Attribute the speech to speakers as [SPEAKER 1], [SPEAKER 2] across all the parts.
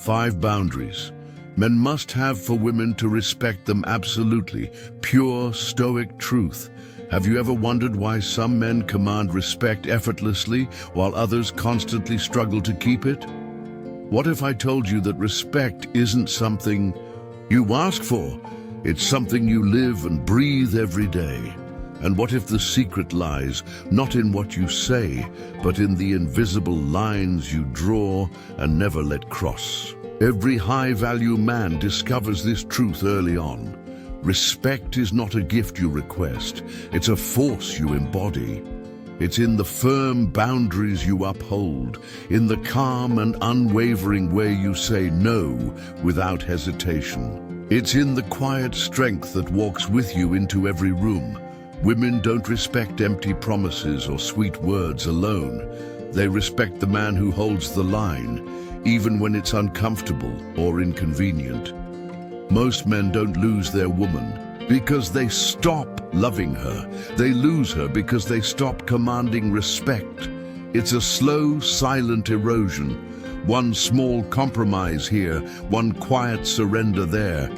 [SPEAKER 1] 5 boundaries men must have for women to respect them absolutely. Pure Stoic truth. Have you ever wondered why some men command respect effortlessly while others constantly struggle to keep it? What if I told you that respect isn't something you ask for? It's something you live and breathe every day. And what if the secret lies not in what you say, but in the invisible lines you draw and never let cross? Every high-value man discovers this truth early on. Respect is not a gift you request, it's a force you embody. It's in the firm boundaries you uphold, in the calm and unwavering way you say no without hesitation. It's in the quiet strength that walks with you into every room. Women don't respect empty promises or sweet words alone. They respect the man who holds the line, even when it's uncomfortable or inconvenient. Most men don't lose their woman because they stop loving her. They lose her because they stop commanding respect. It's a slow, silent erosion. One small compromise here, one quiet surrender there,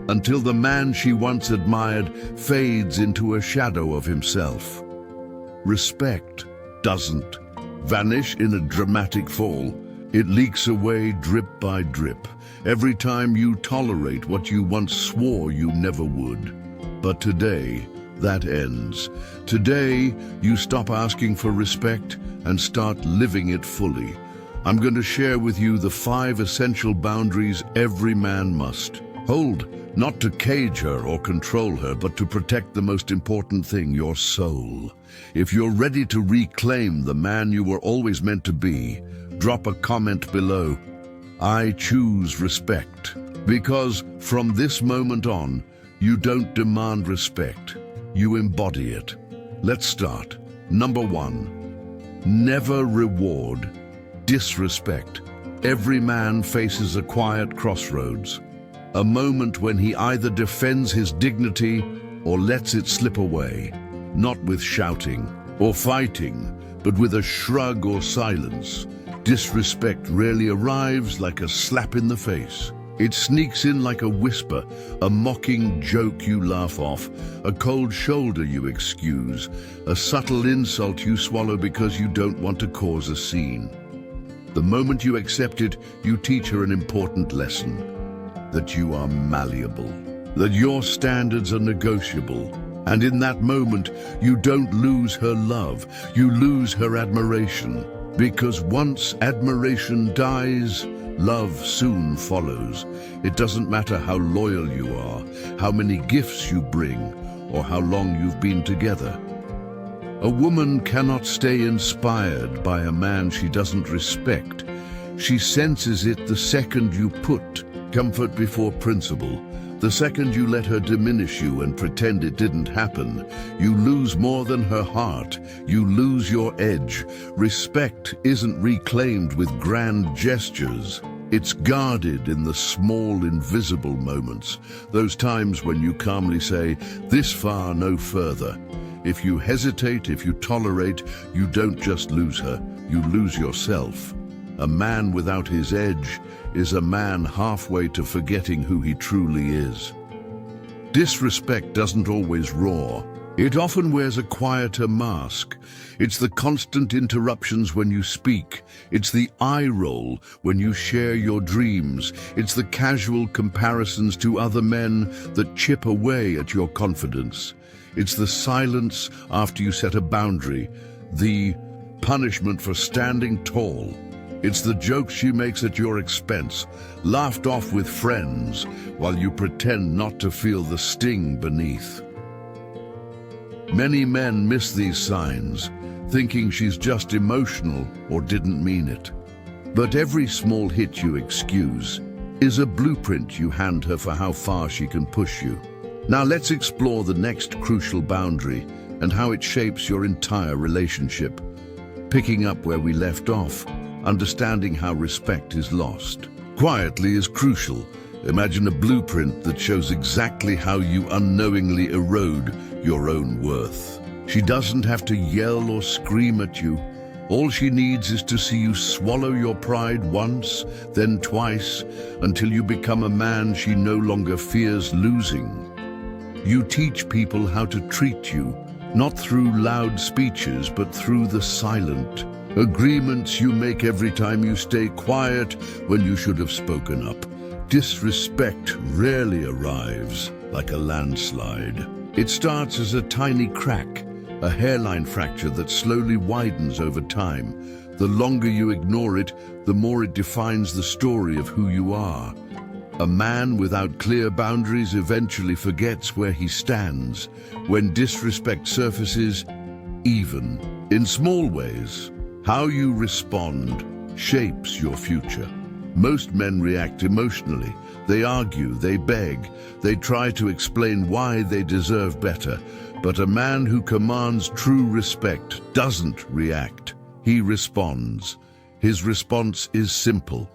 [SPEAKER 1] until the man she once admired fades into a shadow of himself. Respect doesn't vanish in a dramatic fall. It leaks away drip by drip, every time you tolerate what you once swore you never would. But today, that ends. Today, you stop asking for respect and start living it fully. I'm going to share with you the 5 essential boundaries every man must hold, not to cage her or control her, but to protect the most important thing, your soul. If you're ready to reclaim the man you were always meant to be, drop a comment below. I choose respect. Because from this moment on, you don't demand respect, you embody it. Let's start. Number 1, never reward disrespect. Every man faces a quiet crossroads, a moment when he either defends his dignity or lets it slip away, not with shouting or fighting, but with a shrug or silence. Disrespect rarely arrives like a slap in the face. It sneaks in like a whisper, a mocking joke you laugh off, a cold shoulder you excuse, a subtle insult you swallow because you don't want to cause a scene. The moment you accept it, you teach her an important lesson: that you are malleable, that your standards are negotiable. And in that moment, you don't lose her love, you lose her admiration. Because once admiration dies, love soon follows. It doesn't matter how loyal you are, how many gifts you bring, or how long you've been together. A woman cannot stay inspired by a man she doesn't respect. She senses it the second you put comfort before principle. The second you let her diminish you and pretend it didn't happen, you lose more than her heart. You lose your edge. Respect isn't reclaimed with grand gestures. It's guarded in the small, invisible moments, those times when you calmly say, "This far, no further." If you hesitate, if you tolerate, you don't just lose her, you lose yourself. A man without his edge is a man halfway to forgetting who he truly is. Disrespect doesn't always roar. It often wears a quieter mask. It's the constant interruptions when you speak. It's the eye roll when you share your dreams. It's the casual comparisons to other men that chip away at your confidence. It's the silence after you set a boundary, the punishment for standing tall. It's the jokes she makes at your expense, laughed off with friends, while you pretend not to feel the sting beneath. Many men miss these signs, thinking she's just emotional or didn't mean it. But every small hit you excuse is a blueprint you hand her for how far she can push you. Now let's explore the next crucial boundary and how it shapes your entire relationship. Picking up where we left off, understanding how respect is lost quietly is crucial. Imagine a blueprint that shows exactly how you unknowingly erode your own worth. She doesn't have to yell or scream at you. All she needs is to see you swallow your pride once, then twice, until you become a man she no longer fears losing. You teach people how to treat you, not through loud speeches, but through the silent agreements you make every time you stay quiet when you should have spoken up. Disrespect rarely arrives like a landslide. It starts as a tiny crack, a hairline fracture that slowly widens over time. The longer you ignore it, the more it defines the story of who you are. A man without clear boundaries eventually forgets where he stands when disrespect surfaces, even in small ways. How you respond shapes your future. Most men react emotionally. They argue, they beg, they try to explain why they deserve better. But a man who commands true respect doesn't react. He responds. His response is simple,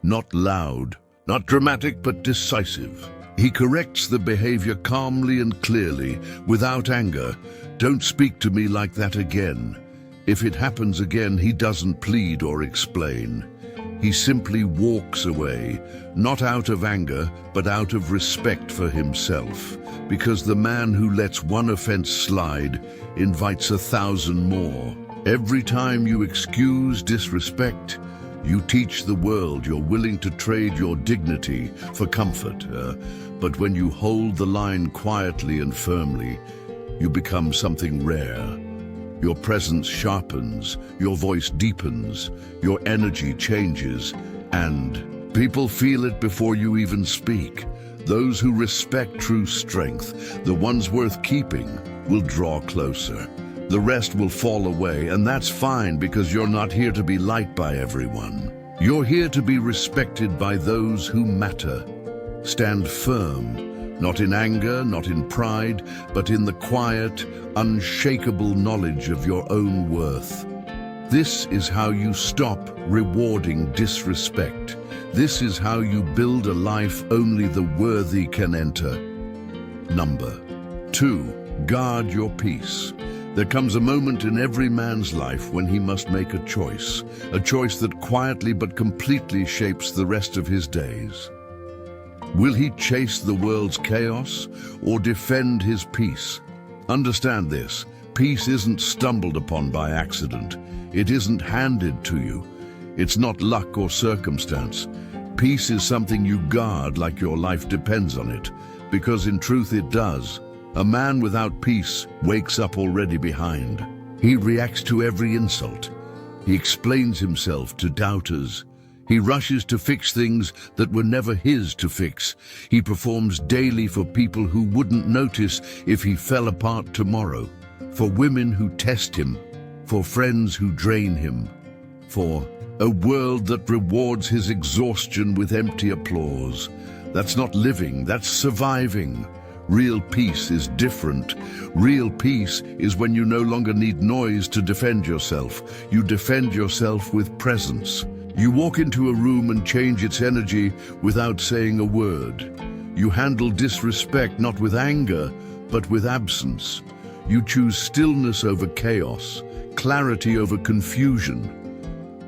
[SPEAKER 1] not loud, not dramatic, but decisive. He corrects the behavior calmly and clearly, without anger. Don't speak to me like that again. If it happens again, he doesn't plead or explain. He simply walks away, not out of anger, but out of respect for himself. Because the man who lets one offense slide invites 1,000 more. Every time you excuse disrespect, you teach the world you're willing to trade your dignity for comfort. But when you hold the line quietly and firmly, you become something rare. Your presence sharpens, your voice deepens, your energy changes, and people feel it before you even speak. Those who respect true strength, the ones worth keeping, will draw closer. The rest will fall away, and that's fine because you're not here to be liked by everyone. You're here to be respected by those who matter. Stand firm. Not in anger, not in pride, but in the quiet, unshakable knowledge of your own worth. This is how you stop rewarding disrespect. This is how you build a life only the worthy can enter. Number 2, guard your peace. There comes a moment in every man's life when he must make a choice that quietly but completely shapes the rest of his days. Will he chase the world's chaos or defend his peace? Understand this, peace isn't stumbled upon by accident. It isn't handed to you. It's not luck or circumstance. Peace is something you guard like your life depends on it, because in truth it does. A man without peace wakes up already behind. He reacts to every insult. He explains himself to doubters. He rushes to fix things that were never his to fix. He performs daily for people who wouldn't notice if he fell apart tomorrow. For women who test him. For friends who drain him. For a world that rewards his exhaustion with empty applause. That's not living, that's surviving. Real peace is different. Real peace is when you no longer need noise to defend yourself. You defend yourself with presence. You walk into a room and change its energy without saying a word. You handle disrespect not with anger, but with absence. You choose stillness over chaos, clarity over confusion.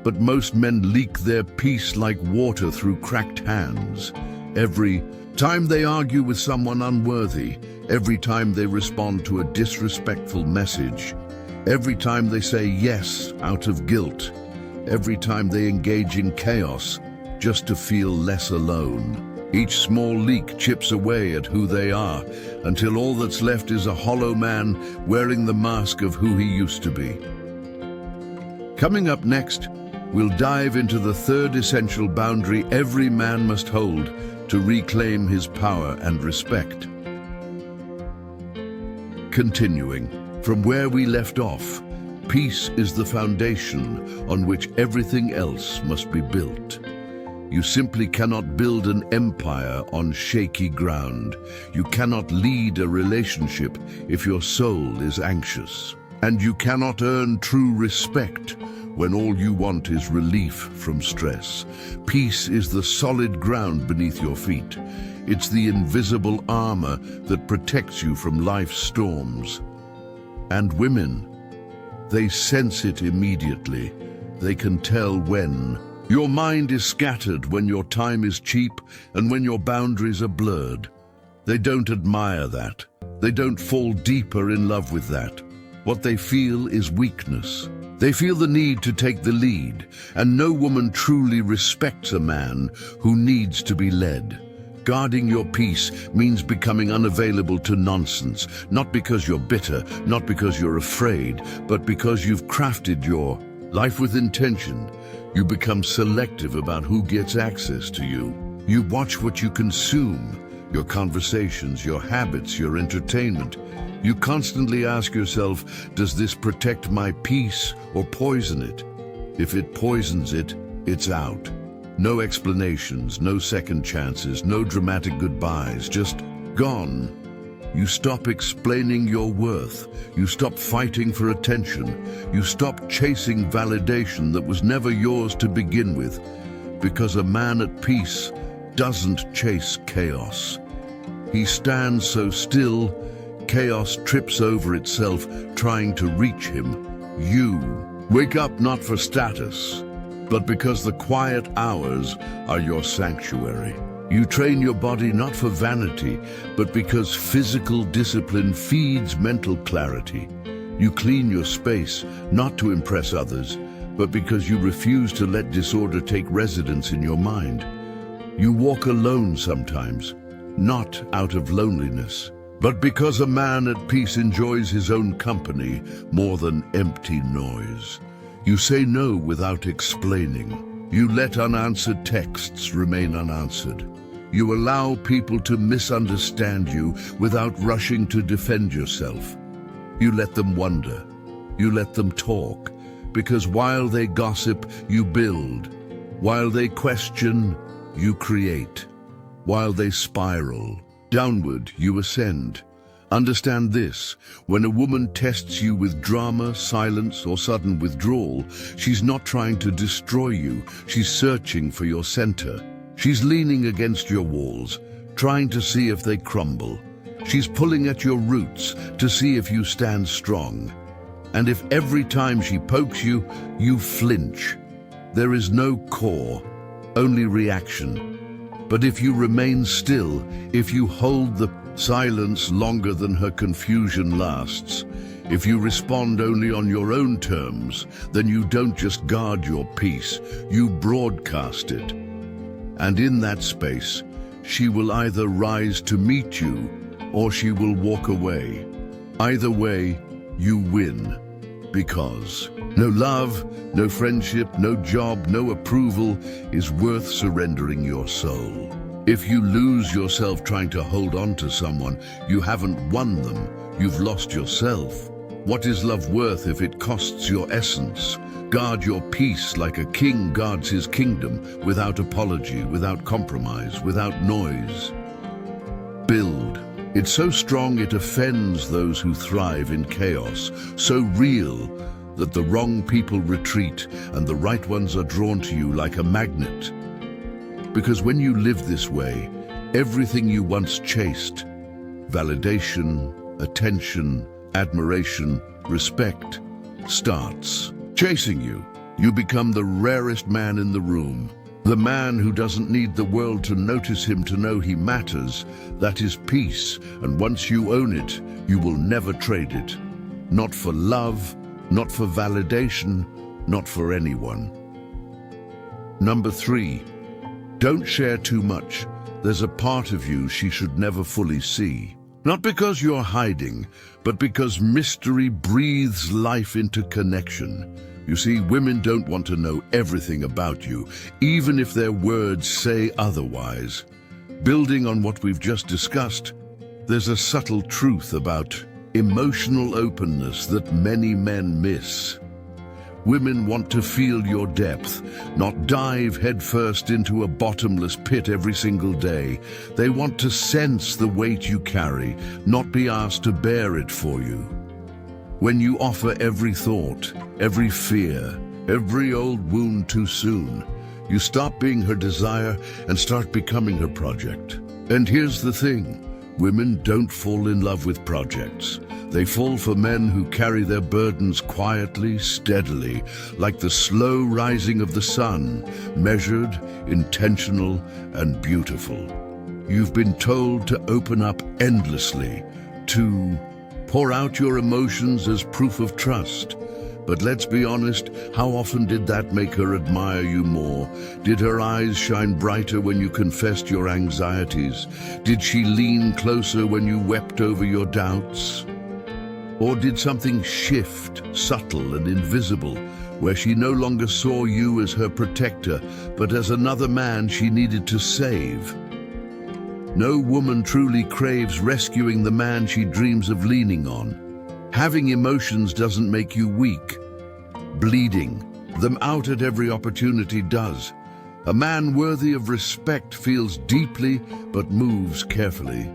[SPEAKER 1] But most men leak their peace like water through cracked hands. Every time they argue with someone unworthy, every time they respond to a disrespectful message, every time they say yes out of guilt, every time they engage in chaos just to feel less alone. Each small leak chips away at who they are until all that's left is a hollow man wearing the mask of who he used to be. Coming up next, we'll dive into the third essential boundary every man must hold to reclaim his power and respect. Continuing from where we left off, peace is the foundation on which everything else must be built. You simply cannot build an empire on shaky ground. You cannot lead a relationship if your soul is anxious. And you cannot earn true respect when all you want is relief from stress. Peace is the solid ground beneath your feet. It's the invisible armor that protects you from life's storms. And women, They sense it immediately. They can tell when. Your mind is scattered when your time is cheap and when your boundaries are blurred. They don't admire that. They don't fall deeper in love with that. What they feel is weakness. They feel the need to take the lead, and no woman truly respects a man who needs to be led. Guarding your peace means becoming unavailable to nonsense, not because you're bitter, not because you're afraid, but because you've crafted your life with intention. You become selective about who gets access to you. You watch what you consume, your conversations, your habits, your entertainment. You constantly ask yourself, does this protect my peace or poison it? If it poisons it, it's out. No explanations, no second chances, no dramatic goodbyes, just gone. You stop explaining your worth. You stop fighting for attention. You stop chasing validation that was never yours to begin with. Because a man at peace doesn't chase chaos. He stands so still, chaos trips over itself, trying to reach him. You wake up not for status, but because the quiet hours are your sanctuary. You train your body not for vanity, but because physical discipline feeds mental clarity. You clean your space, not to impress others, but because you refuse to let disorder take residence in your mind. You walk alone sometimes, not out of loneliness, but because a man at peace enjoys his own company more than empty noise. You say no without explaining. You let unanswered texts remain unanswered. You allow people to misunderstand you without rushing to defend yourself. You let them wonder. You let them talk, because while they gossip, you build. While they question, you create. While they spiral downward, you ascend. Understand this: when a woman tests you with drama, silence, or sudden withdrawal, she's not trying to destroy you. She's searching for your center. She's leaning against your walls, trying to see if they crumble. She's pulling at your roots to see if you stand strong. And if every time she pokes you, you flinch, there is no core, only reaction. But if you remain still, if you hold the silence longer than her confusion lasts, if you respond only on your own terms, then you don't just guard your peace, you broadcast it. And in that space, she will either rise to meet you, or she will walk away. Either way, you win. Because no love, no friendship, no job, no approval is worth surrendering your soul. If you lose yourself trying to hold on to someone, you haven't won them, you've lost yourself. What is love worth if it costs your essence? Guard your peace like a king guards his kingdom, without apology, without compromise, without noise. Build. It's so strong it offends those who thrive in chaos, so real that the wrong people retreat and the right ones are drawn to you like a magnet. Because when you live this way, everything you once chased, validation, attention, admiration, respect, starts chasing you. You become the rarest man in the room. The man who doesn't need the world to notice him to know he matters. That is peace, and once you own it, you will never trade it. Not for love, not for validation, not for anyone. Number 3, don't share too much. There's a part of you she should never fully see. Not because you're hiding, but because mystery breathes life into connection. You see, women don't want to know everything about you, even if their words say otherwise. Building on what we've just discussed, there's a subtle truth about emotional openness that many men miss. Women want to feel your depth, not dive headfirst into a bottomless pit every single day. They want to sense the weight you carry, not be asked to bear it for you. When you offer every thought, every fear, every old wound too soon, you stop being her desire and start becoming her project. And here's the thing, Women don't fall in love with projects. They fall for men who carry their burdens quietly, steadily, like the slow rising of the sun, measured, intentional, and beautiful. You've been told to open up endlessly, to pour out your emotions as proof of trust. But let's be honest, how often did that make her admire you more? Did her eyes shine brighter when you confessed your anxieties? Did she lean closer when you wept over your doubts? Or did something shift, subtle and invisible, where she no longer saw you as her protector, but as another man she needed to save? No woman truly craves rescuing the man she dreams of leaning on. Having emotions doesn't make you weak. Bleeding them out at every opportunity does. A man worthy of respect feels deeply but moves carefully.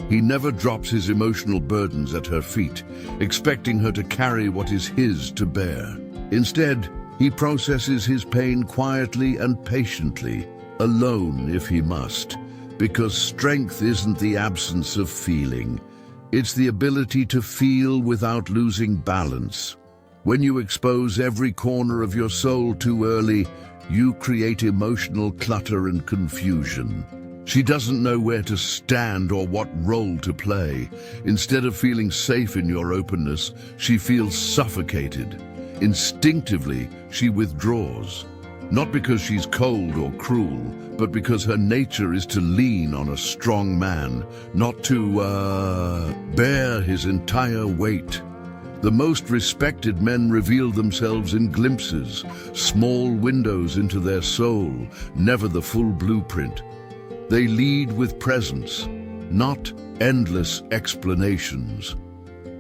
[SPEAKER 1] He never drops his emotional burdens at her feet, expecting her to carry what is his to bear. Instead, he processes his pain quietly and patiently, alone if he must, because strength isn't the absence of feeling. It's the ability to feel without losing balance. When you expose every corner of your soul too early, you create emotional clutter and confusion. She doesn't know where to stand or what role to play. Instead of feeling safe in your openness, she feels suffocated. Instinctively, she withdraws. Not because she's cold or cruel, but because her nature is to lean on a strong man, not to, bear his entire weight. The most respected men reveal themselves in glimpses, small windows into their soul, never the full blueprint. They lead with presence, not endless explanations.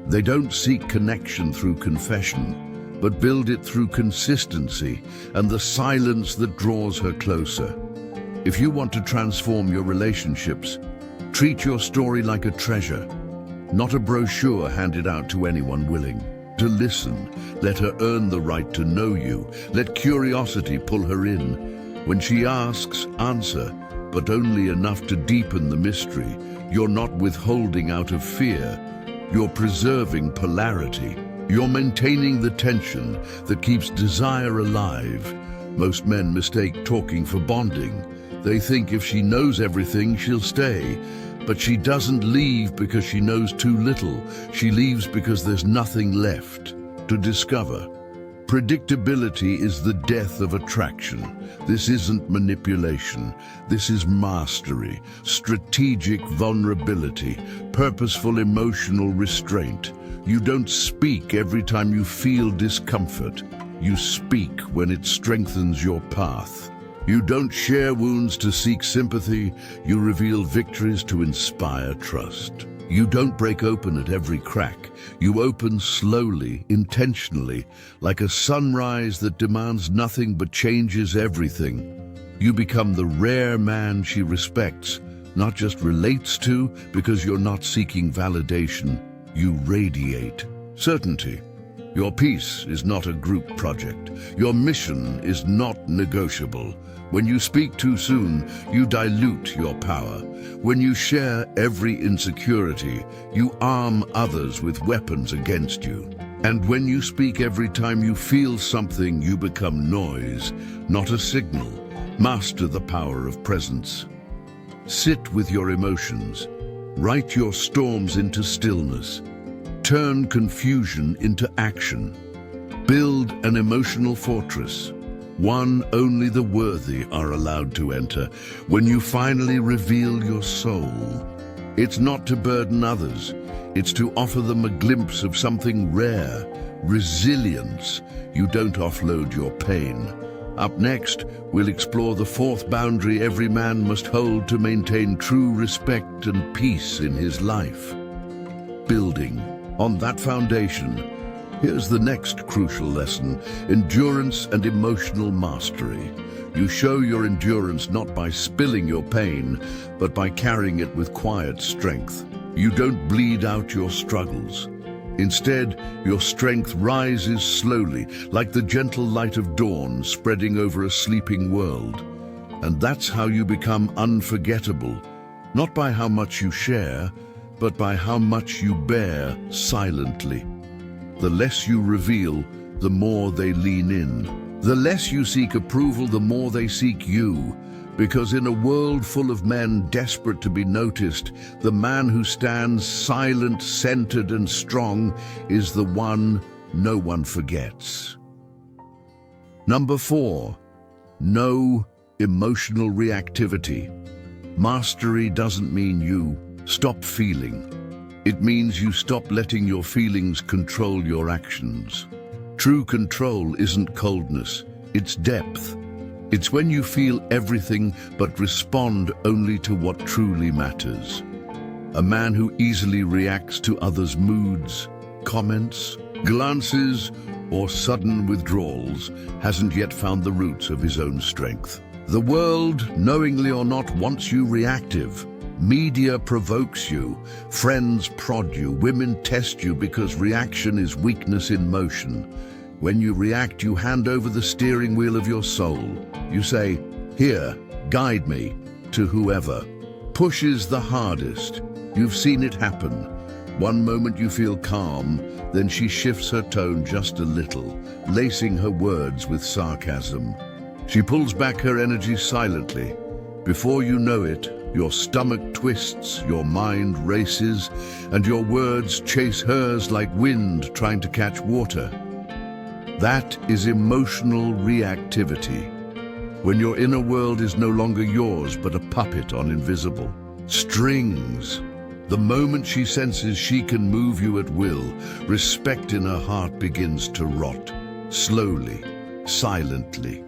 [SPEAKER 1] They don't seek connection through confession, but build it through consistency and the silence that draws her closer. If you want to transform your relationships, treat your story like a treasure, not a brochure handed out to anyone willing to listen. Let her earn the right to know you. Let curiosity pull her in. When she asks, answer, but only enough to deepen the mystery. You're not withholding out of fear. You're preserving polarity. You're maintaining the tension that keeps desire alive. Most men mistake talking for bonding. They think if she knows everything, she'll stay. But she doesn't leave because she knows too little. She leaves because there's nothing left to discover. Predictability is the death of attraction. This isn't manipulation. This is mastery, strategic vulnerability, purposeful emotional restraint. You don't speak every time you feel discomfort. You speak when it strengthens your path. You don't share wounds to seek sympathy. You reveal victories to inspire trust. You don't break open at every crack. You open slowly, intentionally, like a sunrise that demands nothing but changes everything. You become the rare man she respects, not just relates to, because you're not seeking validation. You radiate certainty. Your peace is not a group project. Your mission is not negotiable. When you speak too soon, you dilute your power. When you share every insecurity, you arm others with weapons against you. And when you speak every time you feel something, you become noise, not a signal. Master the power of presence. Sit with your emotions. Write your storms into stillness. Turn confusion into action. Build an emotional fortress, one only the worthy are allowed to enter. When you finally reveal your soul, it's not to burden others, it's to offer them a glimpse of something rare, resilience. You don't offload your pain. Up next, we'll explore the fourth boundary every man must hold to maintain true respect and peace in his life. Building on that foundation. Here's the next crucial lesson: endurance and emotional mastery. You show your endurance not by spilling your pain, but by carrying it with quiet strength. You don't bleed out your struggles. Instead, your strength rises slowly, like the gentle light of dawn spreading over a sleeping world. And that's how you become unforgettable. not by how much you share, but by how much you bear silently. The less you reveal, the more they lean in. The less you seek approval, the more they seek you. Because in a world full of men desperate to be noticed, the man who stands silent, centered, and strong is the one no one forgets. Number 4, no emotional reactivity. Mastery doesn't mean you stop feeling. It means you stop letting your feelings control your actions. True control isn't coldness, it's depth. It's when you feel everything but respond only to what truly matters. A man who easily reacts to others' moods, comments, glances, or sudden withdrawals hasn't yet found the roots of his own strength. The world, knowingly or not, wants you reactive. Media provokes you, friends prod you, women test you because reaction is weakness in motion. When you react, you hand over the steering wheel of your soul. You say, "Here, guide me," to whoever. Push is the hardest. You've seen it happen. One moment you feel calm, then she shifts her tone just a little, lacing her words with sarcasm. She pulls back her energy silently. Before you know it, your stomach twists, your mind races, and your words chase hers like wind trying to catch water. That is emotional reactivity. When your inner world is no longer yours but a puppet on invisible strings. The moment she senses she can move you at will, respect in her heart begins to rot. Slowly, silently,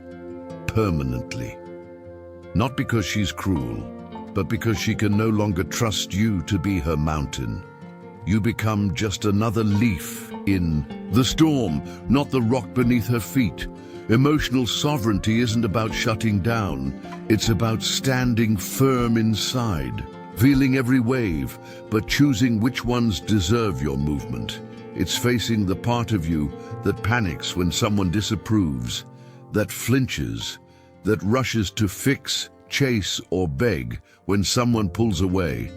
[SPEAKER 1] permanently. Not because she's cruel, but because she can no longer trust you to be her mountain. You become just another leaf in the storm, not the rock beneath her feet. Emotional sovereignty isn't about shutting down. It's about standing firm inside, feeling every wave, but choosing which ones deserve your movement. It's facing the part of you that panics when someone disapproves, that flinches, that rushes to fix, chase, or beg when someone pulls away,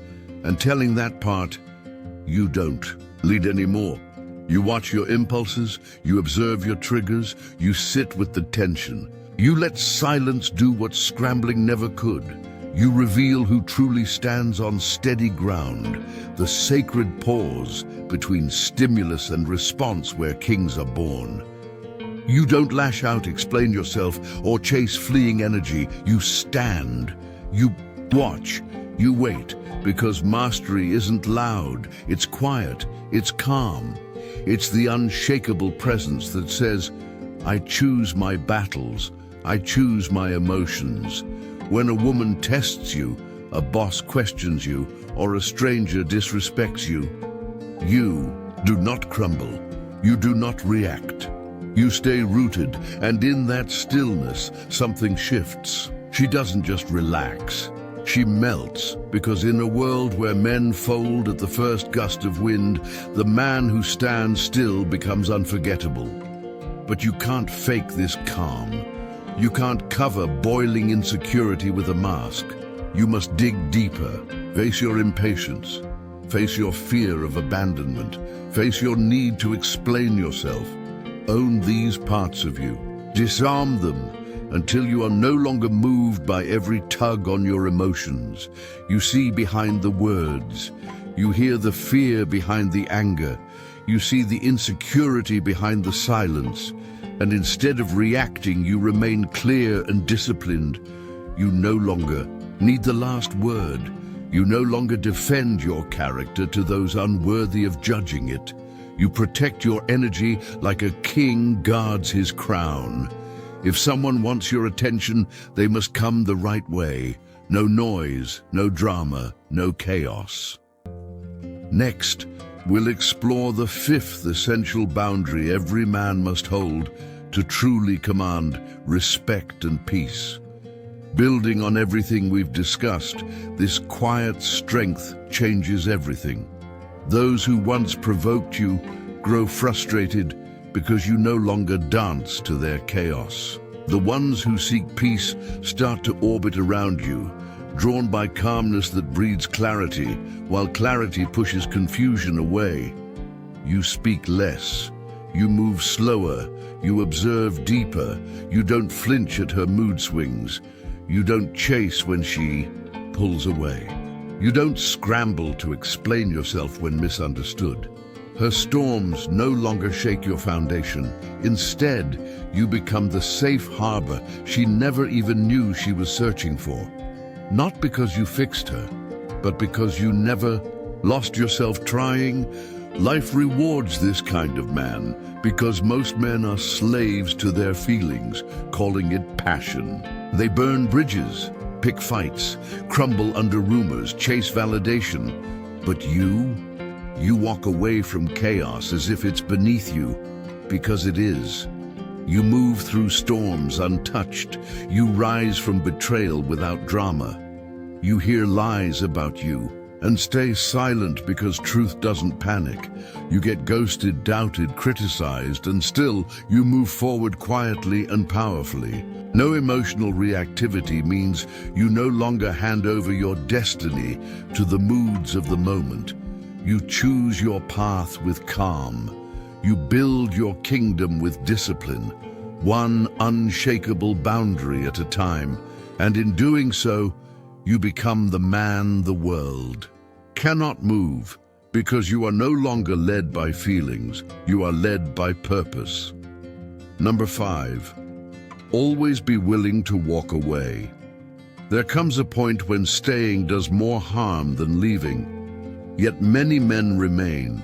[SPEAKER 1] and telling that part, you don't lead anymore. You watch your impulses, you observe your triggers, you sit with the tension. You let silence do what scrambling never could. You reveal who truly stands on steady ground, the sacred pause between stimulus and response where kings are born. You don't lash out, explain yourself, or chase fleeing energy. You stand, you watch, you wait, because mastery isn't loud, it's quiet, it's calm. It's the unshakable presence that says, I choose my battles, I choose my emotions. When a woman tests you, a boss questions you, or a stranger disrespects you, you do not crumble, you do not react. You stay rooted, and in that stillness, something shifts. She doesn't just relax. She melts, because in a world where men fold at the first gust of wind, the man who stands still becomes unforgettable. But you can't fake this calm. You can't cover boiling insecurity with a mask. You must dig deeper, face your impatience, face your fear of abandonment, face your need to explain yourself. Own these parts of you. Disarm them until you are no longer moved by every tug on your emotions. You see behind the words. You hear the fear behind the anger. You see the insecurity behind the silence. And instead of reacting, you remain clear and disciplined. You no longer need the last word. You no longer defend your character to those unworthy of judging it. You protect your energy like a king guards his crown. If someone wants your attention, they must come the right way. No noise, no drama, no chaos. Next, we'll explore the 5th essential boundary every man must hold to truly command respect and peace. Building on everything we've discussed, this quiet strength changes everything. Those who once provoked you grow frustrated because you no longer dance to their chaos. The ones who seek peace start to orbit around you, drawn by calmness that breeds clarity, while clarity pushes confusion away. You speak less. You move slower. You observe deeper. You don't flinch at her mood swings. You don't chase when she pulls away. You don't scramble to explain yourself when misunderstood. Her storms no longer shake your foundation. Instead, you become the safe harbor she never even knew she was searching for. Not because you fixed her, but because you never lost yourself trying. Life rewards this kind of man because most men are slaves to their feelings, calling it passion. They burn bridges, pick fights, crumble under rumors, chase validation. But you walk away from chaos as if it's beneath you, because it is. You move through storms untouched. You rise from betrayal without drama. You hear lies about you and stay silent because truth doesn't panic. You get ghosted, doubted, criticized, and still you move forward quietly and powerfully. No emotional reactivity means you no longer hand over your destiny to the moods of the moment. You choose your path with calm. You build your kingdom with discipline, one unshakable boundary at a time, and in doing so, you become the man the world cannot move, because you are no longer led by feelings, you are led by purpose. Number 5, always be willing to walk away. There comes a point when staying does more harm than leaving. Yet many men remain.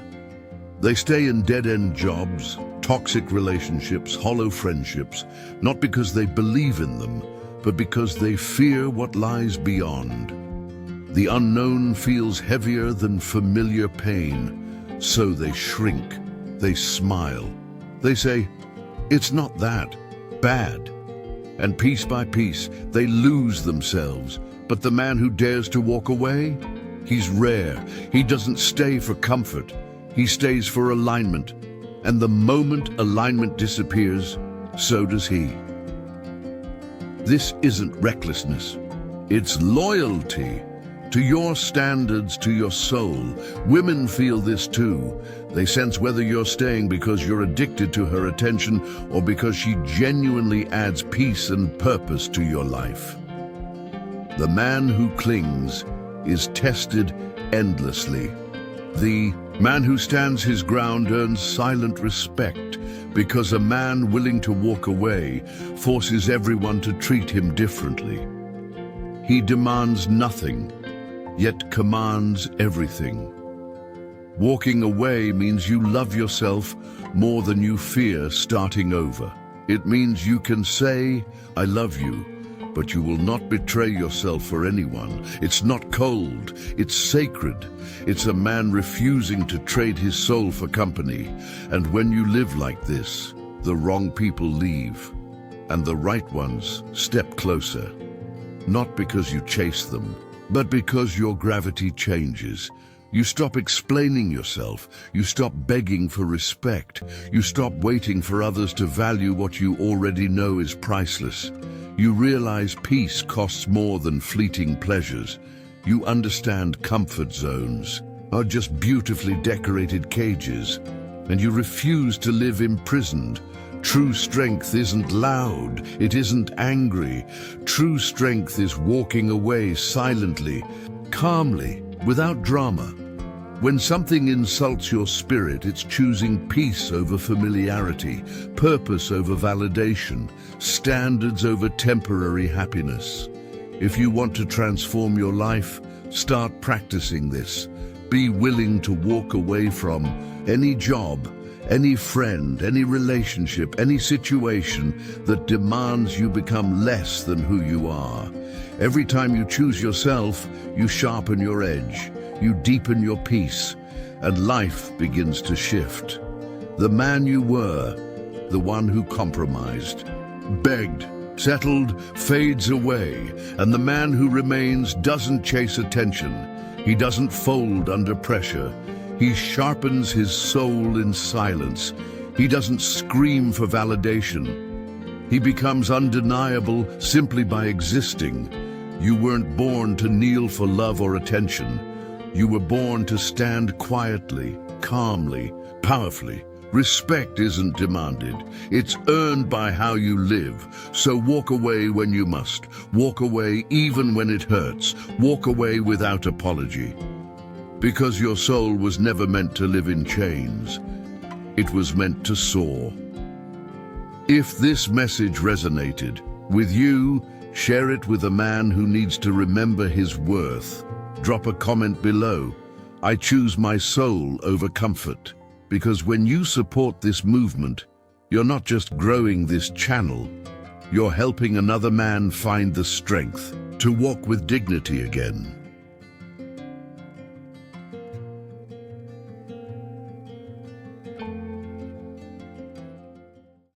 [SPEAKER 1] They stay in dead-end jobs, toxic relationships, hollow friendships, not because they believe in them, but because they fear what lies beyond. The unknown feels heavier than familiar pain, so they shrink, they smile. They say, "It's not that bad." And piece by piece, they lose themselves. But the man who dares to walk away, he's rare. He doesn't stay for comfort. He stays for alignment. And the moment alignment disappears, so does he. This isn't recklessness. It's loyalty to your standards, to your soul. Women feel this too. They sense whether you're staying because you're addicted to her attention or because she genuinely adds peace and purpose to your life. The man who clings is tested endlessly. The man who stands his ground earns silent respect because a man willing to walk away forces everyone to treat him differently. He demands nothing, yet commands everything. Walking away means you love yourself more than you fear starting over. It means you can say, "I love you," but you will not betray yourself for anyone. It's not cold, it's sacred. It's a man refusing to trade his soul for company. And when you live like this, the wrong people leave, and the right ones step closer. Not because you chase them, but because your gravity changes. You stop explaining yourself. You stop begging for respect. You stop waiting for others to value what you already know is priceless. You realize peace costs more than fleeting pleasures. You understand comfort zones are just beautifully decorated cages, and you refuse to live imprisoned. True strength isn't loud, it isn't angry. True strength is walking away silently, calmly, without drama. When something insults your spirit, it's choosing peace over familiarity, purpose over validation, standards over temporary happiness. If you want to transform your life, start practicing this. Be willing to walk away from any job, any friend, any relationship, any situation that demands you become less than who you are. Every time you choose yourself, you sharpen your edge, you deepen your peace, and life begins to shift. The man you were, the one who compromised, begged, settled, fades away, and the man who remains doesn't chase attention. He doesn't fold under pressure. He sharpens his soul in silence. He doesn't scream for validation. He becomes undeniable simply by existing. You weren't born to kneel for love or attention. You were born to stand quietly, calmly, powerfully. Respect isn't demanded. It's earned by how you live. So walk away when you must. Walk away even when it hurts. Walk away without apology. Because your soul was never meant to live in chains. It was meant to soar. If this message resonated with you, share it with a man who needs to remember his worth. Drop a comment below. I choose my soul over comfort. Because when you support this movement, you're not just growing this channel, you're helping another man find the strength to walk with dignity again.